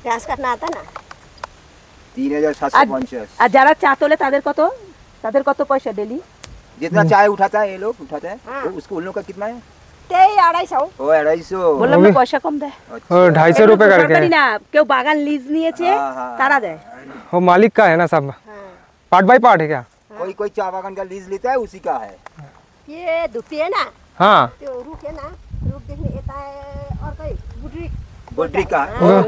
ঘাস কাটনা आता না 3750। আর যারা চা তোলে তাদের কত পয়সা डेली? जितना चाय उठाता है ये लोग उठाते हैं तो उसको उन लोग का कितना है? তেই 250 ओ 250। বললাম না পয়সা কম দেয়। ও 250 रुपए करके সরকারি না, কেউ বাগান লিজ নিয়েছে তারা দেয়। वो मालिक का है ना सब, पार्ट बाय पार्ट है क्या? कोई कोई चाय बागान का लीज लेता है उसी का है। ये धुप्पी है ना, हाँ त्यो रुख है ना, रुख देखने यता है और कोई गुडरिक गुडरी का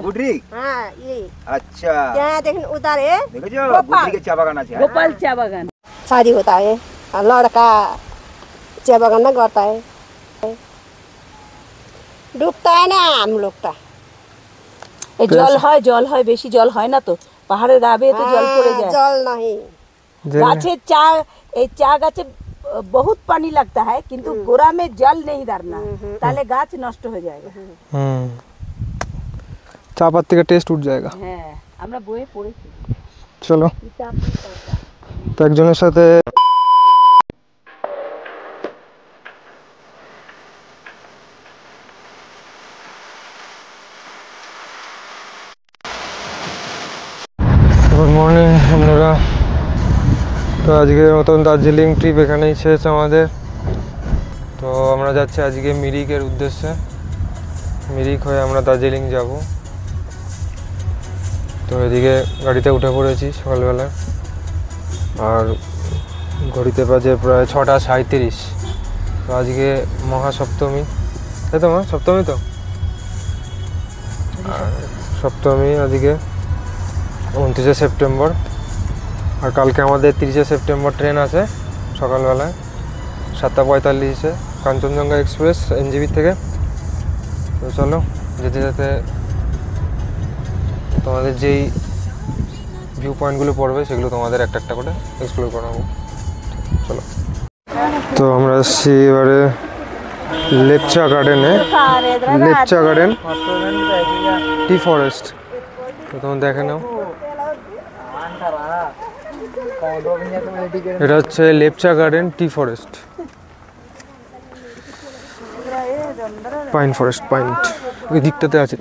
गुडरी। हाँ ये अच्छा यहाँ देखने उधर है देखो जो गुडरी के चाय बागान আছে। গোপাল চা বাগান। शादी होता है लड़का चाय बागान में करता है, डूबता है ना हम लोग का। এই জল হয় বেশি জল হয় না তো, পাহাড়ে দাবে তো জল পড়ে যায়। जल नहीं गाছে চা এই চা গাছে बहुत पानी लगता है किंतु गोरा में जल नहीं डालना, ताले गाछ नष्ट हो जाएगा। चाय पत्ती का टेस्ट उठ जाएगा। হ্যাঁ আমরা বইয়ে পড়েছি। চলো তো একজনের সাথে গুড মর্নিং বন্ধুরা। তো আজকের মতন দার্জিলিং ট্রিপ এখানেই শেষ আমাদের। তো আমরা যাচ্ছি আজকে মিরিকের উদ্দেশ্যে, মিরিক হয়ে আমরা দার্জিলিং যাব। তো এদিকে গাড়িতে উঠে পড়েছি সকালবেলা, আর ঘড়িতে বাজে প্রায় 6:37। তো আজকে মহাসপ্তমী, তাই তো মা? সপ্তমী তো, সপ্তমী আজকে 29 সেপ্টেম্বর। আর কালকে আমাদের 30 সেপ্টেম্বর ট্রেন আছে সকালবেলায় 7:45-এ কাঞ্চনজঙ্ঘা এক্সপ্রেস এনজিবি থেকে। তো চলো যেতে যেতে তোমাদের যেই ভিউ পয়েন্টগুলো পড়বে সেগুলো তোমাদের একটা একটা করে এক্সপ্লোর করাবো। চলো। তো আমরা আসছি এবারে লেপচা গার্ডেনে, লেপচা গার্ডেন টি ফরেস্ট। তো তোমরা দেখে নাও, এটা হচ্ছে লেপচা গার্ডেন টি ফরেস্ট, পাইন ফরেস্ট পয়েন্ট ওই দিকটাতে আছে।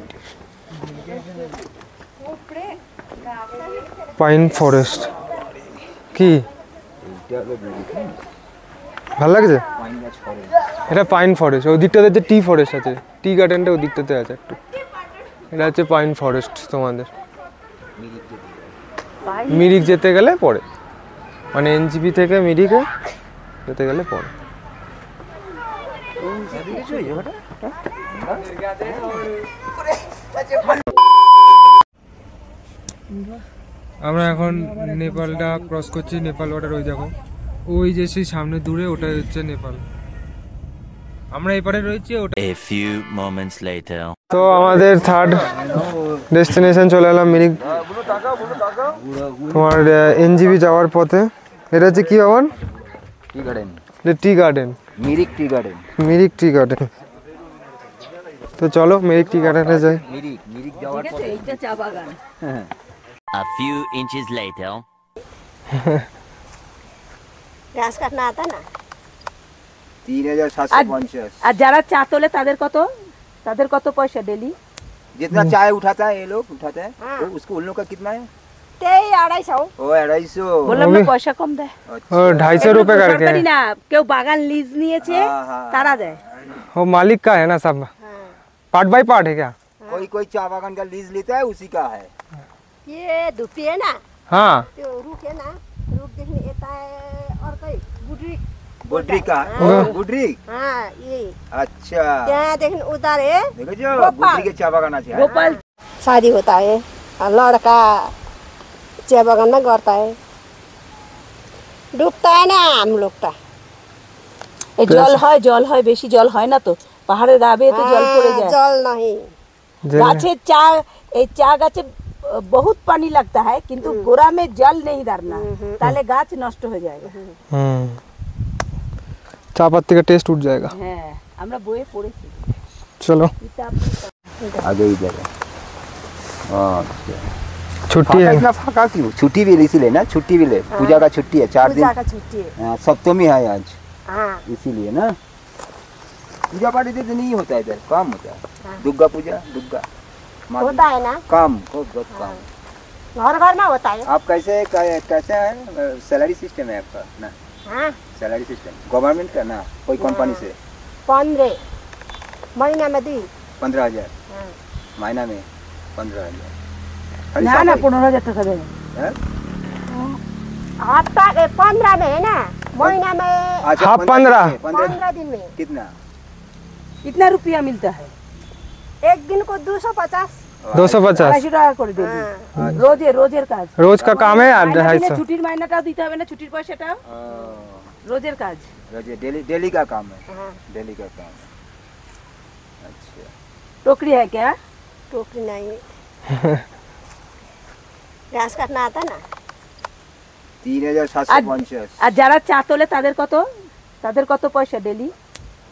পাইন ফরেস্ট কি ভালো লাগছে? এটা পাইন ফরেস্ট, ওই দিকটাতে যে টি ফরেস্ট আছে, টি গার্ডেনটা ওই দিকটাতে আছে একটু। এটা হচ্ছে পাইন ফরেস্ট তোমাদের মিরিক যেতে গেলে পরে, মানে এনজিপি থেকে মিরিকে যেতে গেলে পরে। আমরা এখন নেপালটা ক্রস করছি, নেপাল বর্ডার ওই দেখো, ওই যে সেই সামনে দূরে ওটা হচ্ছে নেপাল, আমরা এপারে রয়েছি ওটা। A few moments later. তো আমাদের থার্ড ডেস্টিনেশন চলে এলাম মিরিক, তোমার এনজিবি যাওয়ার পথে। এটা হচ্ছে কি ভবন? Tea garden. Tea garden, Mirik tea garden. Mirik tea garden. তো চলো মিরিক টি গার্ডেনে যাই। मिरिक मिरिक যাওয়ার পথে এইটা চা বাগান। A few inches later. घास काटना आता ना 3750। আর যারা চা তোলে তাদের কত পয়সা डेली? जितना चाय उठाता है ये लोग उठाते हैं तो उसको उन लोग का कितना है? तेई 250 ओ 250। বললাম না পয়সা কম দেয়। ও 250 रुपए करके সরকারি না, কেউ বাগান লিজ নিয়েছে তারা দেয়। वो मालिक का है ना सब, पार्ट बाय पार्ट है क्या? कोई कोई चाय बागान का लीज लेता है उसी का है। ये धुप्पी है ना, हाँ त्यो रुख है ना, रुख देखने यता है और कोई गुडरिक गुडरी का गुडरी। हाँ ये अच्छा यहाँ देखने उधर है देखो जो गुडरी के चाय बागान আছে। গোপাল शादी होता है लड़का चाय बागान में करता है, डूबता है ना हम लोग का। এই জল হয় বেশি জল হয় না তো, পাহাড়ে দাবে তো জল পড়ে যায়। जल नहीं গাছে চা এই চা গাছে बहुत पानी लगता है किंतु गोरा में जल नहीं डालना, ताले गाछ नष्ट हो जाएगा। चाय पत्ती का टेस्ट उठ जाएगा। হ্যাঁ আমরা বইয়ে পড়েছি। चलो आगे ही जगह। अच्छा छुट्टी है, इतना फाका क्यों? छुट्टी भी इसीलिए ना, छुट्टी भी ले, पूजा का छुट्टी है 4 दिन। पूजा का छुट्टी है। हाँ, सप्तमी है आज हाँ इसीलिए ना। पूजा पाठ इधर नहीं होता है, इधर कम होता है। दुर्गा पूजा दुर्गा होता है ना, कम, बहुत कम। घर घर में होता है। आप कैसे है सैलरी सिस्टम है आपका ना? हाँ, सैलरी सिस्टम गवर्नमेंट का ना, कोई कंपनी से? 15 महीना में दी। 15,000 हाँ। महीना में 15,000। ना ना 15,000 টাকা দেয়। हफ्ता 15 में है ना, महीना में अच्छा, हाँ, 15 15 दिन में कितना? कितना रुपया मिलता है? एक दिन को 250। 250 250 টাকা করে দেবে। हाँ, রোজের কাজ। रोज का काम है মাইনা দিলে 250। ছুটির মাইনাটাও দিতে হবে না, ছুটির পয়সাটাও? রোজের কাজ। डेली का काम है, हाँ। डेली का काम है। अच्छा, टोकरी है क्या? टोकरी नहीं है। घास काटना आता ना। 3,750। আর যারা চা তোলে তাদের কত পয়সা ডেলি?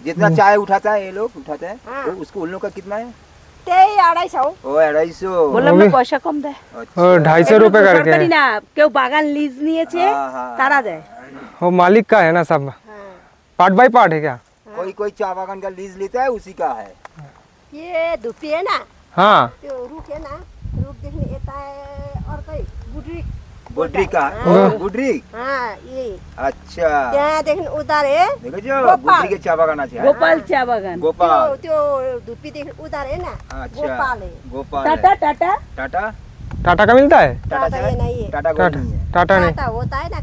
जितना चाय उठाता है ये लोग उठाते हैं, हाँ। तो उसको उन लोग का कितना है? 250। ओ 250। বললাম না পয়সা কম দেয়। अच्छा। और 250 रुपए करके সরকারি না, কেউ বাগান লিজ নিয়েছে हाँ, हाँ। তারা দেয়। वो मालिक का है ना सब, हाँ, पार्ट बाय पार्ट है क्या? कोई कोई चाय बागान का लीज लेता है, उसी का है। ये धुप्पी है ना, हाँ, त्यो रुख है ना, रुख देखने यता है और कहीं गुडरी। गुडरी का? हाँ। ओ गुडरी। हाँ, ये अच्छा, त्यहाँ देखि उधार है। देखो जो गोपाल। गुडरी के चाय बागान আছে। গোপাল চা বাগান। गोपाल। त्यो धुप्पी देखि उधार है ना, अच्छा, गोपाल है। गोपाल টাটা है। টাটা टाटा? टाटा का मिलता है? टाटा टाटा चाय? ये नहीं है। टाटा टाटा कोई नहीं है। टाटा नहीं। टाटा होता है ना,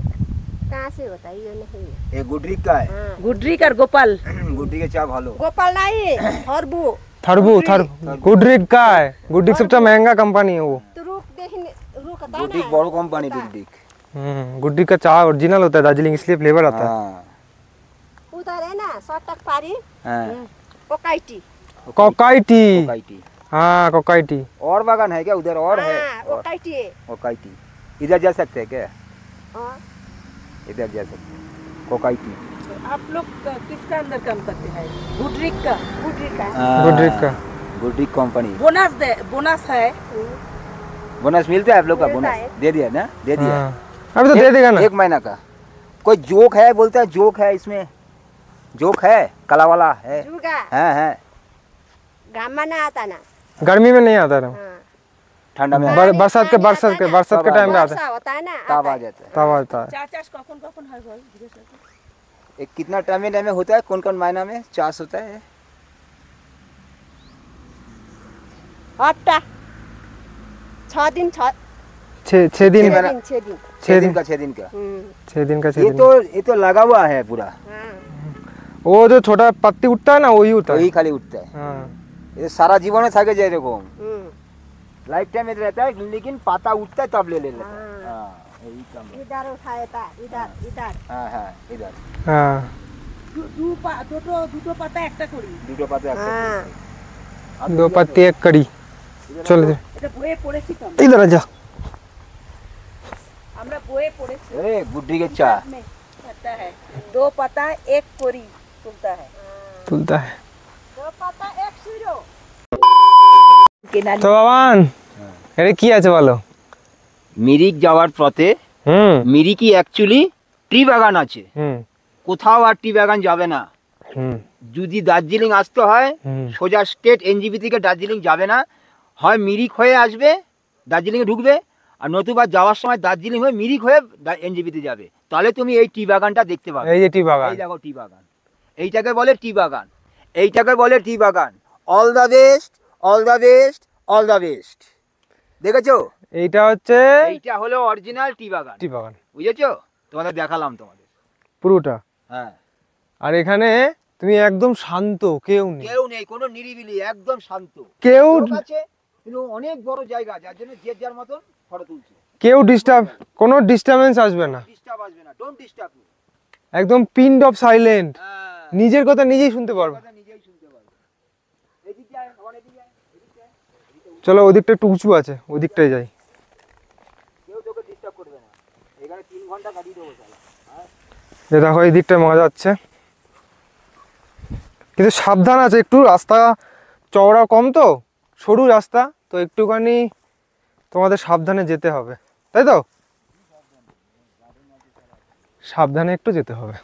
कहाँ से होता है, ये नहीं है। ये गुडरी का है। हाँ, গুডরিক আর গোপাল। गुडरी के चाय भालो। गोपाल नहीं, हरबू। गुडरिक का है। गुडरिक सबसे महंगा कंपनी है वो। तो रुख देखि रुख होता है गुडरी ना, बड़ो कंपनी गुडरी। गुडरिक का चाय ओरिजिनल होता है, दार्जिलिंग इसलिए फ्लेवर आता है। हाँ, उधार है ना, सटक पारी हाँ। Okaiti. Cocci T. Cocci T. हाँ, कोकाई टी। और बागान है क्या उधर? और है? हाँ, और ओकाइटी है। Cocci T. इधर जा सकते हैं क्या? हाँ, इधर जा सकते हैं। Cocci T. आप लोग किसका अंदर काम करते हैं? गुडरिक का। गुडरी का। गुडरिक का। गुडरी कंपनी। बोनस है। बोनस मिलता है आप लोग का? मिलता बोनस है। दे दिया ना? दे दिया। हाँ, अभी तो दे देगा ना। 1 महीना का। कोई जोक है बोलता है, जोक है इसमें? जोक है, कला वाला है? जुगा है। घाम में ना आता ना। गर्मी में नहीं आता ना, हाँ, ठंडा में बरसात के टाइम पे आता वर्षा होता है ना, तब आता आ है। जाता है। तब आता है। চা চাষ কখন কখন হয় বল? জিজ্ঞেস করো। एक कितना टाइम में होता है? कौन कौन महीना में चाष होता है? हप्ता 6 दिन 6 छः दिन। 6 दिन 6 दिन। 6 दिन का 6 दिन का। 6 दिन का 6 ये दिन। तो लगा हुआ है पूरा, हाँ, वो जो छोटा पत्ती उठता है ना, वही होता तो है। ही खाली उठता है। हाँ, ये सारा जीवन में था जाए देखो, हम्म, लाइफ टाइम में रहता है, लेकिन पाता उठता है तब ले लेता है। हाँ। हाँ, यही काम है। इधर उठाया था, इधर इधर। हाँ हाँ, इधर हाँ, দুটো পাতা একটা করি। দুটো পাতে একটা हाँ, করে। 2 पत्ती 1 कड़ी। चलो এটা বইয়ে পড়েছি তো। इधर आ जा। আমরা বইয়ে পড়েছি। अरे गुड्डी के चा में आता है 2 पत्ता 1 कोरी तुलता है। तुलता है। 2 পাতা 1 সুরো। তো বাবান, এটা কি আছে বলো? মিরিক যাওয়ার পথে মিরিকি অ্যাকচুয়ালি টি বাগান আছে, কোথাও আর টি বাগান যাবে না। যদি দার্জিলিং আসতে হয় সোজা স্টেট এনজিপি থেকে দার্জিলিং যাবে না, হয় মিরিক হয়ে আসবে দার্জিলিংয়ে ঢুকবে, আর নতুবা যাওয়ার সময় দার্জিলিং হয়ে মিরিক হয়ে এনজিপিতে যাবে, তাহলে তুমি এই টি বাগানটা দেখতে পাবে। এই যে টি বাগান, এই দেখো টি বাগান, এইটাকে বলে টি বাগান, এইটাকে বলে টি বাগান। All the best, all the best, all the best. দেখেছো? এইটা হচ্ছে এইটা হলো অরিজিনাল টি বাগান। টি বাগান, বুঝেছো? তোমাদের দেখালাম তোমাদের পুরোটা। হ্যাঁ, আর এখানে তুমি একদম শান্ত, কেউ নেই, কেউ নেই, কোনো নিরিবিলি, একদম শান্ত। কেউ লোক আছে কিন্তু অনেক বড় জায়গা, যার জন্য যে যার মতন ফটো তুলছে, কেউ ডিস্টার্ব, কোনো ডিস্টারবেন্স আসবে না, ডিস্টার্ব আসবে না। Don't disturb me. একদম পিন্ড অফ সাইলেন্ট, হ্যাঁ, নিজের কথা নিজেই শুনতে পারবে। কথা নিজেই শুনতে পারবে। এদিকে আয়, আমার এদিকে আয়, এদিকে আয়। চলো ওদিকটা একটু উঁচু আছে, ওদিকটায় যাই। কেউ তোকে ডিস্টার্ব করবে না, এখানে 3 ঘন্টা কাটিয়ে দেবো শালা। হ্যাঁ, যে দেখো এই দিকটায় মজা হচ্ছে, কিন্তু সাবধান আছে একটু, রাস্তা চওড়া কম তো, সরু রাস্তা তো, একটুখানি তোমাদের সাবধানে যেতে হবে, তাই তো? সাবধানে একটু যেতে হবে,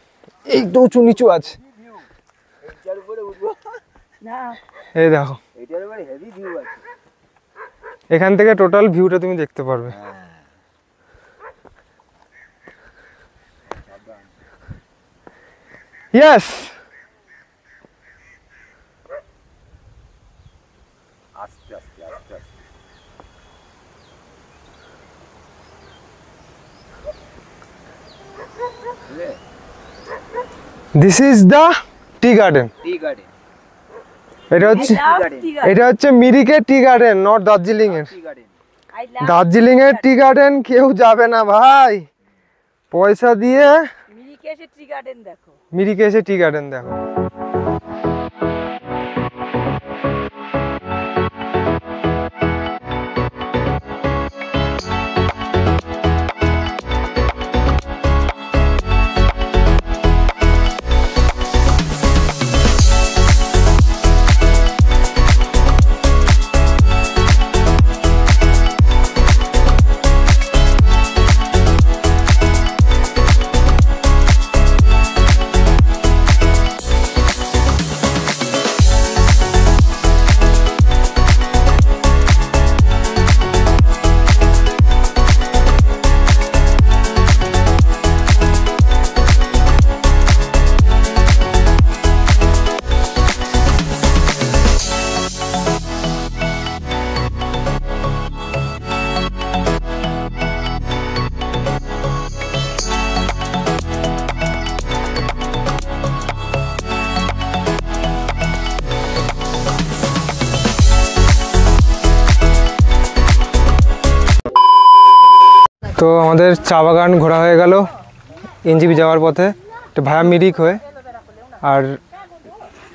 এই তো উঁচু নিচু আছে। এইটার উপরে উঠবো না এই দেখো, এইটার উপরে হেভি ভিউ আছে। এখান থেকে টোটাল ভিউটা তুমি দেখতে পারবে। ইয়েস, আস্তে আস্তে আস্তে আস্তে। This is the tea garden. Tea garden, এটা হচ্ছে মিরিকের টি গার্ডেন, নট দার্জিলিং এর। Tea garden. দার্জিলিং এর টি গার্ডেন কেউ যাবে না ভাই, পয়সা দিয়ে মিরিকে এসে টি গার্ডেন দেখো। মিরিকে এসে টি গার্ডেন দেখো। তো আমাদের চা বাগান ঘোরা হয়ে গেল এনজিপি যাওয়ার পথে, এটা ভায়া মিরিক হয়ে। আর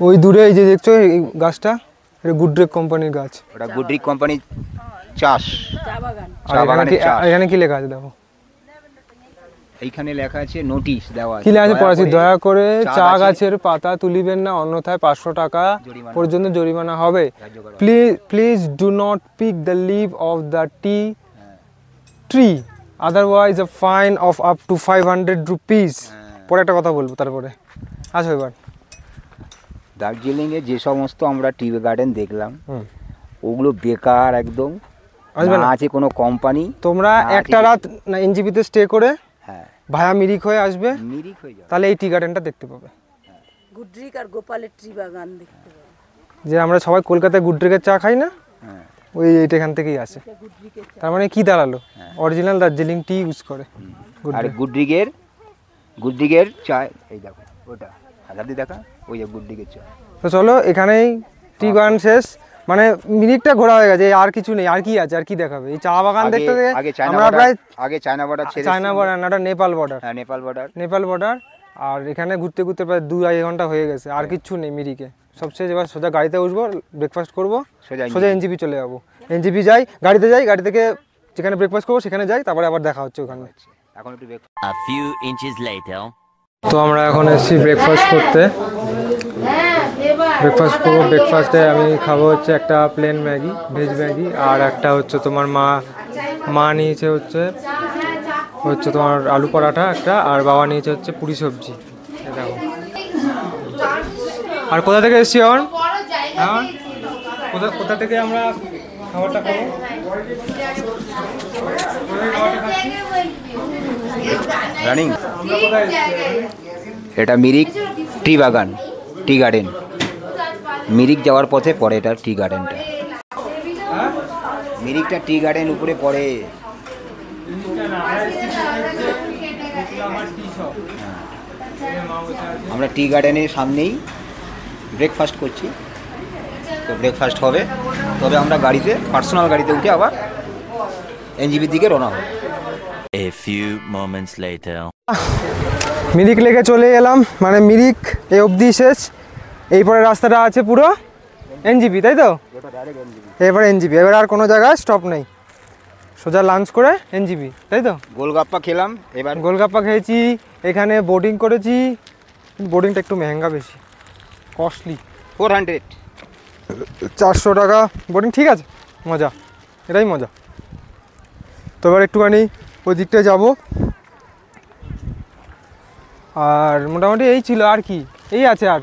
ওই দূরে এই যে দেখছো এই গাছটা, এটা গুডরেক কোম্পানির গাছ। ওটা গুডরিক কোম্পানির চাষ, চা বাগান। চা বাগানের চাষ। এখানে কি লেখা আছে দেখো, এইখানে লেখা আছে নোটিশ দেওয়া আছে। কি লেখা আছে পড়াচ্ছি, দয়া করে চা গাছের পাতা তুলিবেন না, অন্যথায় 500 টাকা পর্যন্ত জরিমানা হবে। Please do not pick the leave off the tea tree, otherwise a fine of up to 500 rupees. পরে একটা কথা বলবো তারপরে। আসো এবার। দার্জিলিং এ যে সমস্ত আমরা টি গার্ডেন দেখলাম ওগুলো বেকার একদম, না আছে কোনো কোম্পানি। তোমরা একটা রাত না এনজিপিতে স্টে করে হ্যাঁ ভায়া মিরিক হয়ে আসবে, মিরিক হয়ে যাবে, তাহলে এই টি গার্ডেনটা দেখতে পাবে। গুডরিক আর গোপালের ট্রি বাগান দেখতে পাবে। যে আমরা সবাই কলকাতায় গুডরেকের চা খাই না, হ্যাঁ ওই এইটা এখান থেকেই আসে। তার মানে কি দাঁড়ালো, অরিজিনাল দার্জিলিং টি ইউজ করে। আর গুডরিকের চা এই দেখো, ওটা হাজার দিয়ে দেখা, ওই যে গুডরিকের চা। তো চলো এখানেই টি গার্ডেন শেষ, মানে মিরিকটা ঘোরা হয়ে গেছে, আর কিছু নেই। আর কি আছে, আর কি দেখাবে? এই চা বাগান দেখতে আমরা প্রায় আগে চায়না বর্ডার ছেড়ে, চায়না বর্ডার না, নেপাল বর্ডার। হ্যাঁ নেপাল বর্ডার। আর এখানে ঘুরতে ঘুরতে প্রায় 2-2.5 ঘন্টা হয়ে গেছে, আর কিচ্ছু নেই মিরিকে। সবচেয়ে এবার সোজা গাড়িতে উঠবো, ব্রেকফাস্ট করবো, সোজা এনজিপি চলে যাবো। এনজিপি যাই, গাড়িতে যাই, গাড়ি থেকে যেখানে ব্রেকফাস্ট করবো সেখানে যাই, তারপরে আবার দেখা হচ্ছে ওখানে। এখন একটু A few inches later. তো আমরা এখন এসেছি ব্রেকফাস্ট করতে, ব্রেকফাস্ট করবো। ব্রেকফাস্টে আমি খাবো হচ্ছে একটা প্লেন ম্যাগি, ভেজ ম্যাগি, আর একটা হচ্ছে তোমার মা নিয়েছে হচ্ছে তোমার আলু পরাঠা একটা, আর বাবা নিয়েছে হচ্ছে পুরি সবজি। দেখো। আর কোথা থেকে এসেছি এখন? হ্যাঁ, কোথা থেকে আমরা খাবারটা খাবো? রানিং। এটা মিরিক টি বাগান, টি গার্ডেন। মিরিক যাওয়ার পথে পড়ে এটা টি গার্ডেনটা। মিরিকটা টি গার্ডেন উপরে পড়ে। আমরা টি গার্ডেনের সামনেই ব্রেকফাস্ট করছি, তো ব্রেকফাস্ট হবে, তবে আমরা গাড়িতে, পার্সোনাল গাড়িতে উঠে আবার এনজিপির দিকে রওনা হবে। A few moments later. Mirik লেকে চলে এলাম, মানে মিরিক এই অবধি শেষ। এই পরে রাস্তাটা আছে পুরো এনজিপি, তাই তো? এবার এনজিপি, এবার আর কোনো জায়গায় স্টপ নেই, সোজা লাঞ্চ করে এনজিপি, তাই তো? গোলগাপ্পা খেলাম, এবার গোলগাপ্পা খেয়েছি, এখানে বোটিং করেছি। বোটিংটা একটু মেহেঙ্গা, বেশি কস্টলি, 400 টাকা বোটিং। ঠিক আছে, মজা, এটাই মজা। তো এবার একটুখানি ওই দিকটায় যাবো। আর মোটামুটি এই ছিল, আর কি এই আছে। আর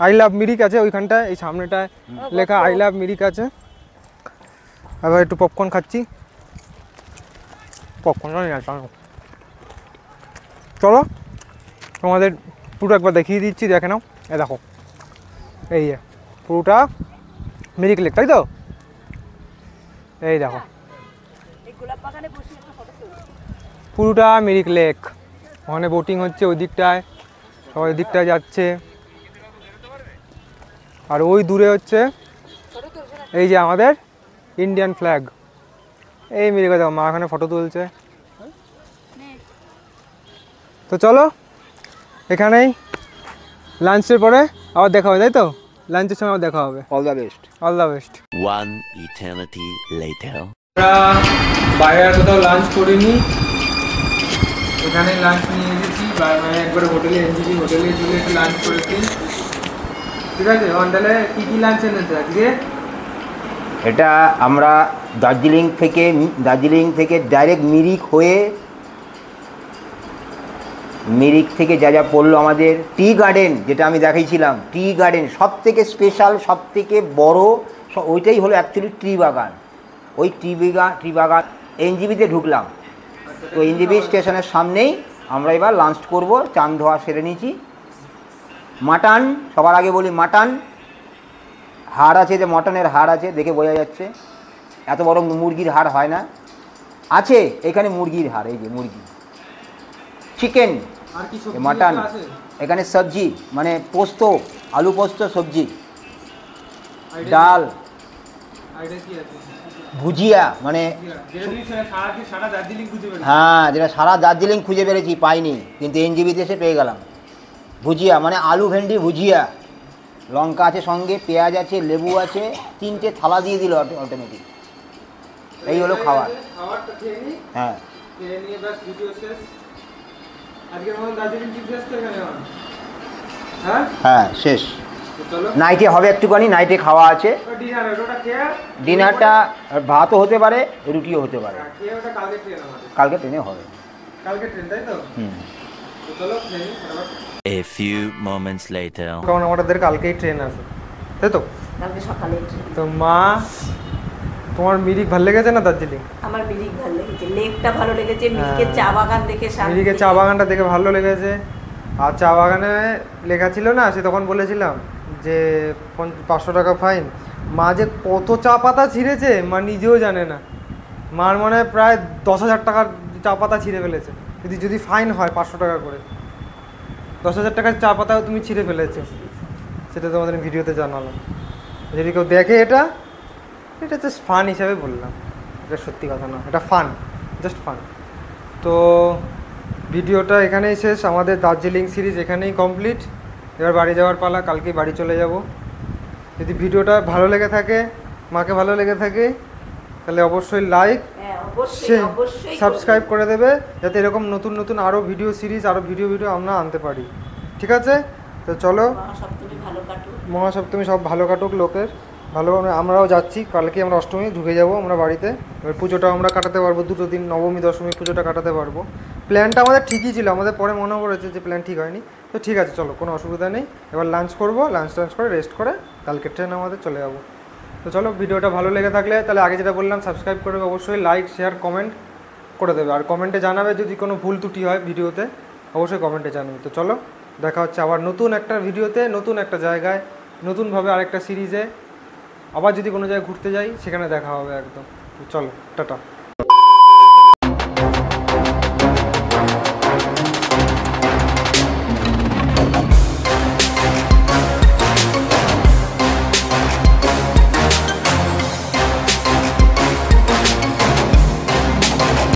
আই লাভ মিরিক আছে ওইখানটায়, এই সামনেটায় লেখা আই লাভ মিরিক আছে। এবার একটু পপকর্ন খাচ্ছি, পপকর্ন নিয়ে আসলাম। চলো তোমাদের পুরো একবার দেখিয়ে দিচ্ছি, দেখে নাও। এ দেখো, এই যে পুরোটা মিরিক লেক, তাই তো? এই দেখো পুরোটা মিরিক লেক, ওখানে বোটিং হচ্ছে ওই দিকটায়, সবাই ওই দিকটায় যাচ্ছে। আর ওই দূরে হচ্ছে এই যে আমাদের ইন্ডিয়ান ফ্ল্যাগ, এই মিরিক দেখো মা ওখানে ফটো তুলছে। তো চলো এখানেই লাঞ্চের পরে আবার দেখা হবে, তাই তো? লাঞ্চের সময় আবার দেখা হবে। All the best. All the best. One eternity later. আমরা বাইরে আর কোথাও লাঞ্চ করিনি, এখানে লাঞ্চ নিয়ে এসেছি। একবার হোটেলে এনজিপি হোটেলে চলে একটু লাঞ্চ করেছি, ঠিক আছে? তাহলে কী কী লাঞ্চ এনেছে আজকে? এটা আমরা দার্জিলিং থেকে ডাইরেক্ট মিরিক থেকে যা যা পড়লো আমাদের টি গার্ডেন, যেটা আমি দেখাইছিলাম, টি গার্ডেন সব থেকে স্পেশাল, সব থেকে বড়, ওইটাই হলো অ্যাকচুয়ালি ট্রি বাগান। ওই ট্রি বাগান এনজিবিতে ঢুকলাম, তো এনজিবি স্টেশনের সামনেই আমরা এবার লাঞ্চ করব। চান ধোয়া সেরে নিয়েছি। মাটন, সবার আগে বলি মাটন, হাড় আছে, যে মটনের হাড় আছে, দেখে বোঝা যাচ্ছে। এত বড় মুরগির হাড় হয় না, আছে এখানে মুরগির হাড়, এই যে মুরগি। চিকেন, মাটন, এখানে সবজি মানে পোস্ত, আলু পোস্ত সবজি, ডাল, ভুজিয়া, মানে হ্যাঁ যেটা সারা দার্জিলিং খুঁজে পেরেছি, পাইনি, কিন্তু এনজিবিতে এসে পেয়ে গেলাম। ভুজিয়া মানে আলু ভেন্ডি ভুজিয়া, লঙ্কা আছে সঙ্গে, পেঁয়াজ আছে, লেবু আছে, 3টে থালা দিয়ে দিল অটোমেটিক। এই হলো খাবার। হ্যাঁ হ্যাঁ শেষ। নাইটে হবে একটুখানি, নাইটে খাওয়া আছে। ডিনারটা ভাতও হতে পারে, রুটিও হতে পারে, কালকে ট্রেনে হবে। A few moments later. কারণ আমাদের কালকেই ট্রেন আছে, তাই তো? কালকে সকালে তো মা, তোমার মিরিক ভালো লেগেছে না দার্জিলিং? আমার মিরিক ভালো লেগেছে, লেকটা ভালো লেগেছে, মিরিকের চা বাগান দেখে মিরিকের চা বাগানটা দেখে ভালো লেগেছে। আর চা বাগানে লেখা ছিল না, সে তখন বলেছিলাম যে 500 টাকা ফাইন। মা যে কত চা পাতা ছিঁড়েছে মা নিজেও জানে না। মার মনে হয় প্রায় 10,000 টাকার চা পাতা ছিঁড়ে ফেলেছে, যদি ফাইন হয় 500 টাকা করে। 10,000 টাকার চা পাতাও তুমি ছিঁড়ে ফেলেছে, সেটা তোমাদের ভিডিওতে জানালাম। যদি কেউ দেখে এটা জাস্ট ফান হিসাবে বললাম, এটা সত্যি কথা না, এটা ফান, জাস্ট ফান। তো ভিডিওটা এখানেই শেষ, আমাদের দার্জিলিং সিরিজ এখানেই কমপ্লিট। এবার বাড়ি যাওয়ার পালা, কালকেই বাড়ি চলে যাব। যদি ভিডিওটা ভালো লেগে থাকে, মাকে ভালো লেগে থাকে, তাহলে অবশ্যই লাইক, সাবস্ক্রাইব করে দেবে, যাতে এরকম নতুন নতুন আরও ভিডিও সিরিজ, আরও ভিডিও আমরা আনতে পারি, ঠিক আছে? তো চলো, মহাসপ্তমী সব ভালো কাটুক লোকের, ভালো। আমরাও যাচ্ছি, কালকে আমরা অষ্টমী ঢুকে যাব আমরা বাড়িতে। এবার পুজোটা আমরা কাটাতে পারবো, 2 দিন, নবমী দশমী পুজোটা কাটাতে পারবো। প্ল্যানটা আমাদের ঠিকই ছিল, আমাদের পরে মনে পড়েছে যে প্ল্যান ঠিক হয়নি। তো ঠিক আছে, চলো, কোনো অসুবিধা নেই। এবার লাঞ্চ করবো, লাঞ্চ করে রেস্ট করে কালকে ট্রেন আমাদের চলে যাবো। তো চলো, ভিডিওটা ভালো লেগে থাকলে তাহলে আগে যেটা বললাম, সাবস্ক্রাইব করবে অবশ্যই, লাইক শেয়ার কমেন্ট করে দেবে, আর কমেন্টে জানাবে যদি কোনো ভুল ত্রুটি হয় ভিডিওতে, অবশ্যই কমেন্টে জানাবে। তো চলো, দেখা হচ্ছে আবার নতুন একটা ভিডিওতে, নতুন একটা জায়গায়, নতুনভাবে আরেকটা সিরিজে। আবার যদি কোনো জায়গায় ঘুরতে যাই, সেখানে দেখা হবে একদম। তো চলো, টাটা।